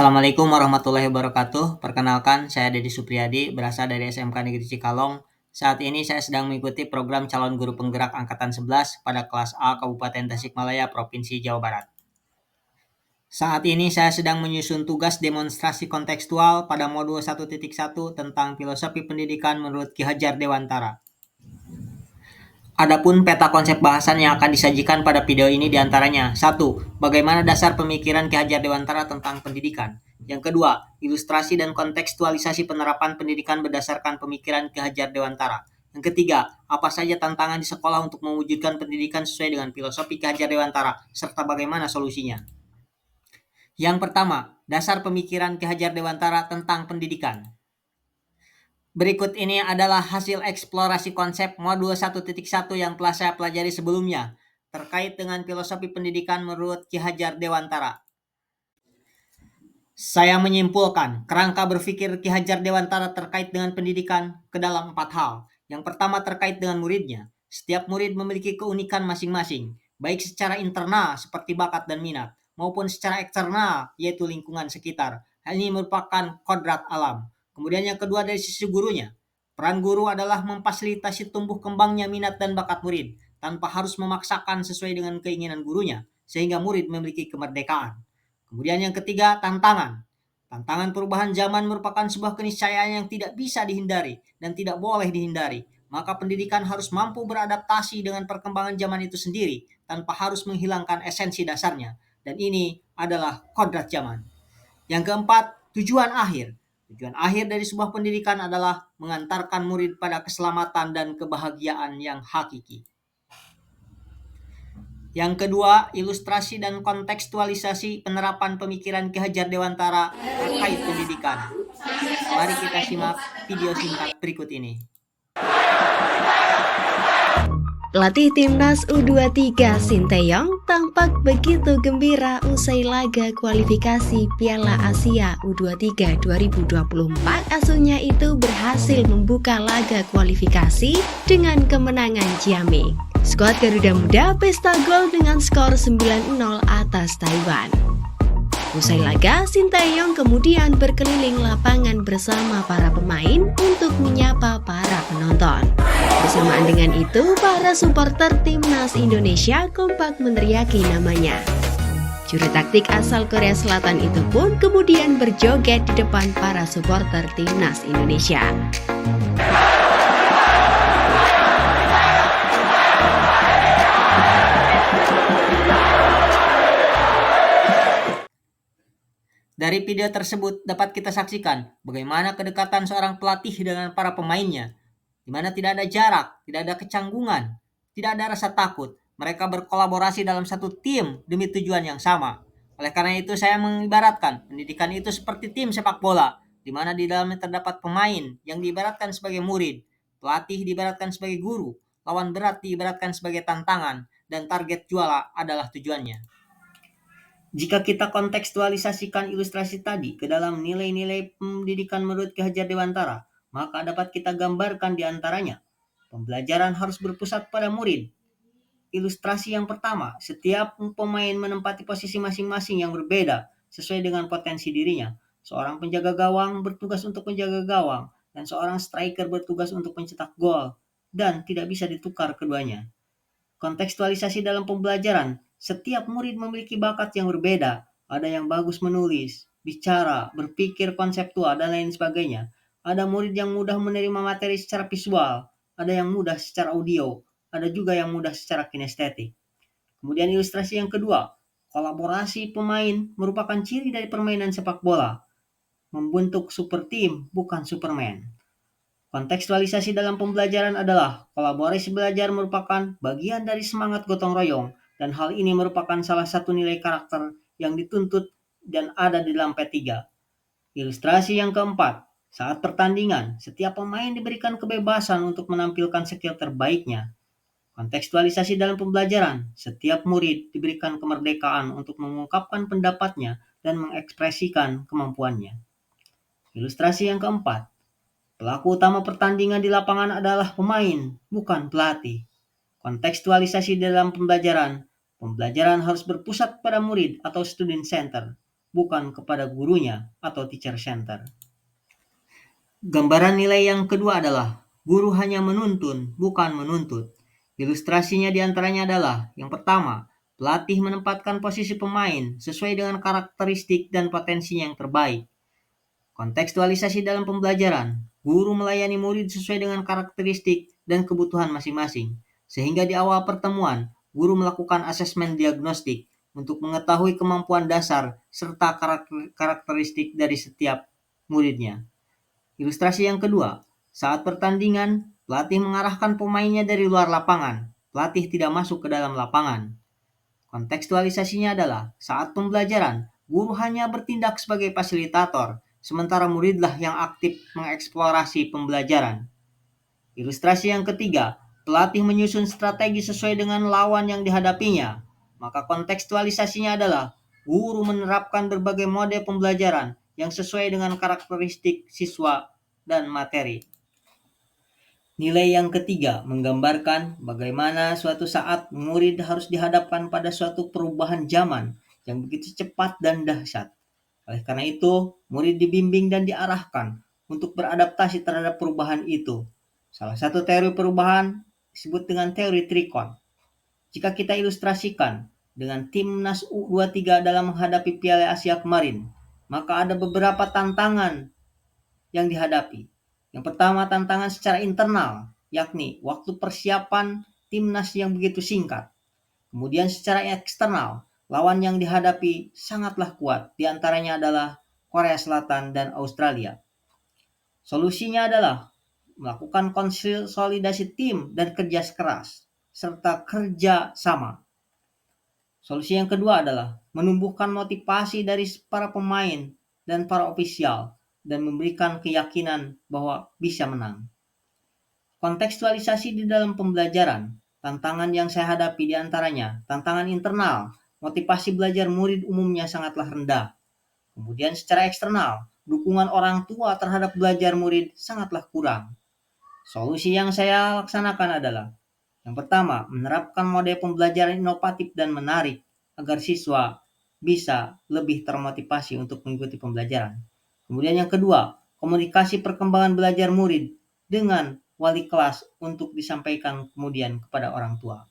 Assalamualaikum warahmatullahi wabarakatuh. Perkenalkan, saya Dedi Supriyadi, berasal dari SMK Negeri Cikalong. Saat ini saya sedang mengikuti program calon guru penggerak angkatan 11 pada kelas A Kabupaten Tasikmalaya, Provinsi Jawa Barat. Saat ini saya sedang menyusun tugas demonstrasi kontekstual pada modul 1.1 tentang filosofi pendidikan menurut Ki Hajar Dewantara. Adapun peta konsep bahasan yang akan disajikan pada video ini diantaranya: 1. Bagaimana dasar pemikiran Ki Hajar Dewantara tentang pendidikan. Yang kedua, ilustrasi dan kontekstualisasi penerapan pendidikan berdasarkan pemikiran Ki Hajar Dewantara. Yang ketiga, apa saja tantangan di sekolah untuk mewujudkan pendidikan sesuai dengan filosofi Ki Hajar Dewantara, serta bagaimana solusinya. Yang pertama, dasar pemikiran Ki Hajar Dewantara tentang pendidikan. Berikut ini adalah hasil eksplorasi konsep modul 1.1 yang telah saya pelajari sebelumnya terkait dengan filosofi pendidikan menurut Ki Hajar Dewantara. Saya menyimpulkan kerangka berpikir Ki Hajar Dewantara terkait dengan pendidikan ke dalam 4 hal. Yang pertama terkait dengan muridnya. Setiap murid memiliki keunikan masing-masing, baik secara internal seperti bakat dan minat, maupun secara eksternal yaitu lingkungan sekitar. Hal ini merupakan kodrat alam. Kemudian yang kedua dari sisi gurunya. Peran guru adalah memfasilitasi tumbuh kembangnya minat dan bakat murid tanpa harus memaksakan sesuai dengan keinginan gurunya, sehingga murid memiliki kemerdekaan. Kemudian yang ketiga, tantangan. Tantangan perubahan zaman merupakan sebuah keniscayaan yang tidak bisa dihindari dan tidak boleh dihindari. Maka pendidikan harus mampu beradaptasi dengan perkembangan zaman itu sendiri tanpa harus menghilangkan esensi dasarnya. Dan ini adalah kodrat zaman. Yang keempat, tujuan akhir. Tujuan akhir dari sebuah pendidikan adalah mengantarkan murid pada keselamatan dan kebahagiaan yang hakiki. Yang kedua, ilustrasi dan kontekstualisasi penerapan pemikiran Ki Hajar Dewantara terkait pendidikan. Mari kita simak video singkat berikut ini. Pelatih Timnas U23 Sinteyong tampak begitu gembira usai laga kualifikasi Piala Asia U23 2024. Asuhnya itu berhasil membuka laga kualifikasi dengan kemenangan ciamik. Skuad Garuda Muda pesta gol dengan skor 9-0 atas Taiwan. Usai laga, Sinteyong kemudian berkeliling lapangan bersama para pemain untuk menyapa para penonton. Bersamaan dengan itu, para supporter Timnas Indonesia kompak meneriaki namanya. Juru taktik asal Korea Selatan itu pun kemudian berjoget di depan para supporter Timnas Indonesia. Dari video tersebut dapat kita saksikan bagaimana kedekatan seorang pelatih dengan para pemainnya, di mana tidak ada jarak, tidak ada kecanggungan, tidak ada rasa takut. Mereka berkolaborasi dalam satu tim demi tujuan yang sama. Oleh karena itu saya mengibaratkan pendidikan itu seperti tim sepak bola, di mana di dalamnya terdapat pemain yang diibaratkan sebagai murid, pelatih diibaratkan sebagai guru, lawan berat diibaratkan sebagai tantangan, dan target juara adalah tujuannya. Jika kita kontekstualisasikan ilustrasi tadi ke dalam nilai-nilai pendidikan menurut Ki Hajar Dewantara, maka dapat kita gambarkan di antaranya. Pembelajaran harus berpusat pada murid. Ilustrasi yang pertama, setiap pemain menempati posisi masing-masing yang berbeda sesuai dengan potensi dirinya. Seorang penjaga gawang bertugas untuk menjaga gawang, dan seorang striker bertugas untuk mencetak gol, dan tidak bisa ditukar keduanya. Kontekstualisasi dalam pembelajaran, setiap murid memiliki bakat yang berbeda. Ada yang bagus menulis, bicara, berpikir konseptual, dan lain sebagainya. Ada murid yang mudah menerima materi secara visual, ada yang mudah secara audio, ada juga yang mudah secara kinestetik. Kemudian ilustrasi yang kedua, kolaborasi pemain merupakan ciri dari permainan sepak bola. Membentuk super team, bukan superman. Kontekstualisasi dalam pembelajaran adalah kolaborasi belajar merupakan bagian dari semangat gotong royong, dan hal ini merupakan salah satu nilai karakter yang dituntut dan ada di dalam P3. Ilustrasi yang keempat, saat pertandingan, setiap pemain diberikan kebebasan untuk menampilkan skill terbaiknya. Kontekstualisasi dalam pembelajaran, setiap murid diberikan kemerdekaan untuk mengungkapkan pendapatnya dan mengekspresikan kemampuannya. Ilustrasi yang keempat, pelaku utama pertandingan di lapangan adalah pemain, bukan pelatih. Kontekstualisasi dalam pembelajaran harus berpusat pada murid atau student center. bukan kepada gurunya atau teacher center. Gambaran nilai yang kedua adalah guru hanya menuntun, bukan menuntut. Ilustrasinya diantaranya adalah yang pertama, pelatih menempatkan posisi pemain sesuai dengan karakteristik dan potensinya yang terbaik. Kontekstualisasi dalam pembelajaran, guru melayani murid sesuai dengan karakteristik dan kebutuhan masing-masing. Sehingga di awal pertemuan, guru melakukan asesmen diagnostik untuk mengetahui kemampuan dasar serta karakteristik dari setiap muridnya. Ilustrasi yang kedua, saat pertandingan, pelatih mengarahkan pemainnya dari luar lapangan. Pelatih tidak masuk ke dalam lapangan. Kontekstualisasinya adalah saat pembelajaran, guru hanya bertindak sebagai fasilitator, sementara muridlah yang aktif mengeksplorasi pembelajaran. Ilustrasi yang ketiga, pelatih menyusun strategi sesuai dengan lawan yang dihadapinya. Maka kontekstualisasinya adalah guru menerapkan berbagai mode pembelajaran yang sesuai dengan karakteristik siswa dan materi. Nilai yang ketiga menggambarkan bagaimana suatu saat murid harus dihadapkan pada suatu perubahan zaman yang begitu cepat dan dahsyat. Oleh karena itu, murid dibimbing dan diarahkan untuk beradaptasi terhadap perubahan itu. Salah satu teori perubahan disebut dengan teori trikon. Jika kita ilustrasikan dengan timnas U23 dalam menghadapi Piala Asia kemarin, maka ada beberapa tantangan yang dihadapi. Yang pertama, tantangan secara internal, yakni waktu persiapan timnas yang begitu singkat. Kemudian secara eksternal, lawan yang dihadapi sangatlah kuat, di antaranya adalah Korea Selatan dan Australia. Solusinya adalah melakukan konsolidasi tim dan kerja keras, serta kerja sama. Solusi yang kedua adalah menumbuhkan motivasi dari para pemain dan para ofisial, dan memberikan keyakinan bahwa bisa menang. Kontekstualisasi di dalam pembelajaran, tantangan yang saya hadapi di antaranya, tantangan internal, motivasi belajar murid umumnya sangatlah rendah. Kemudian secara eksternal, dukungan orang tua terhadap belajar murid sangatlah kurang. Solusi yang saya laksanakan adalah, yang pertama, menerapkan mode pembelajaran inovatif dan menarik agar siswa bisa lebih termotivasi untuk mengikuti pembelajaran. Kemudian yang kedua, komunikasi perkembangan belajar murid dengan wali kelas untuk disampaikan kemudian kepada orang tua.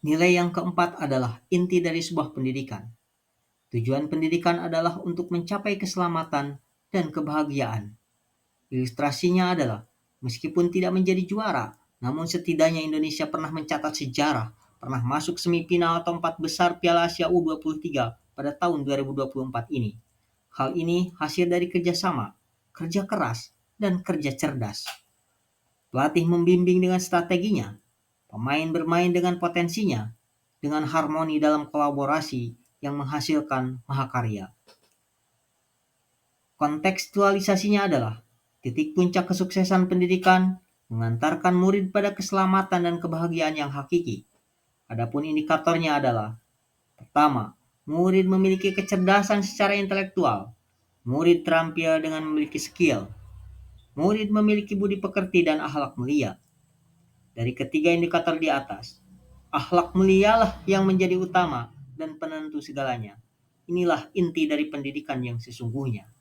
Nilai yang keempat adalah inti dari sebuah pendidikan. Tujuan pendidikan adalah untuk mencapai keselamatan dan kebahagiaan. Ilustrasinya adalah, meskipun tidak menjadi juara, namun setidaknya Indonesia pernah mencatat sejarah, pernah masuk semifinal atau 4 besar Piala Asia U23 pada tahun 2024 ini. Hal ini hasil dari kerjasama, kerja keras, dan kerja cerdas. Pelatih membimbing dengan strateginya, pemain bermain dengan potensinya, dengan harmoni dalam kolaborasi yang menghasilkan mahakarya. Kontekstualisasinya adalah, titik puncak kesuksesan pendidikan mengantarkan murid pada keselamatan dan kebahagiaan yang hakiki. Adapun indikatornya adalah, pertama, murid memiliki kecerdasan secara intelektual. Murid terampil dengan memiliki skill. Murid memiliki budi pekerti dan akhlak mulia. Dari ketiga indikator di atas, akhlak mulialah yang menjadi utama dan penentu segalanya. Inilah inti dari pendidikan yang sesungguhnya.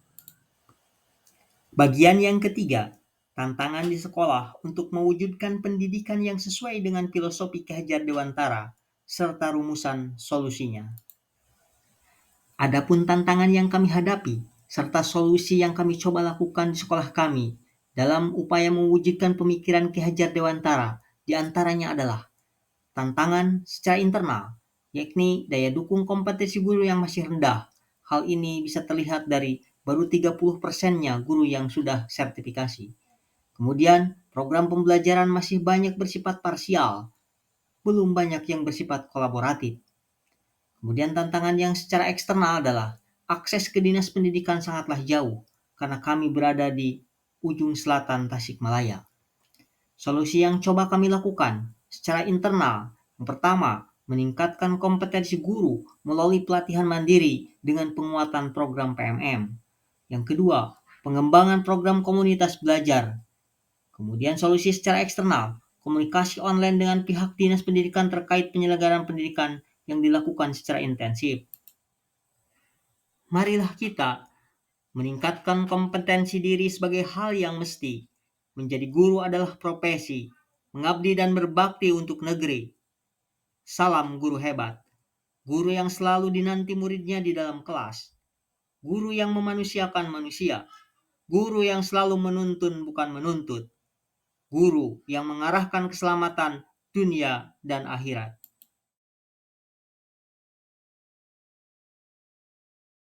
Bagian yang ketiga, tantangan di sekolah untuk mewujudkan pendidikan yang sesuai dengan filosofi Ki Hajar Dewantara serta rumusan solusinya. Adapun tantangan yang kami hadapi serta solusi yang kami coba lakukan di sekolah kami dalam upaya mewujudkan pemikiran Ki Hajar Dewantara, di antaranya adalah tantangan secara internal, yakni daya dukung kompetensi guru yang masih rendah. Hal ini bisa terlihat dari baru 30%-nya guru yang sudah sertifikasi. Kemudian, program pembelajaran masih banyak bersifat parsial, belum banyak yang bersifat kolaboratif. Kemudian tantangan yang secara eksternal adalah akses ke dinas pendidikan sangatlah jauh, karena kami berada di ujung selatan Tasikmalaya. Solusi yang coba kami lakukan secara internal, yang pertama, meningkatkan kompetensi guru melalui pelatihan mandiri dengan penguatan program PMM. Yang kedua, pengembangan program komunitas belajar. Kemudian solusi secara eksternal, komunikasi online dengan pihak dinas pendidikan terkait penyelenggaraan pendidikan yang dilakukan secara intensif. Marilah kita meningkatkan kompetensi diri sebagai hal yang mesti. Menjadi guru adalah profesi, mengabdi dan berbakti untuk negeri. Salam guru hebat, guru yang selalu dinanti muridnya di dalam kelas, guru yang memanusiakan manusia, guru yang selalu menuntun bukan menuntut, guru yang mengarahkan keselamatan dunia dan akhirat.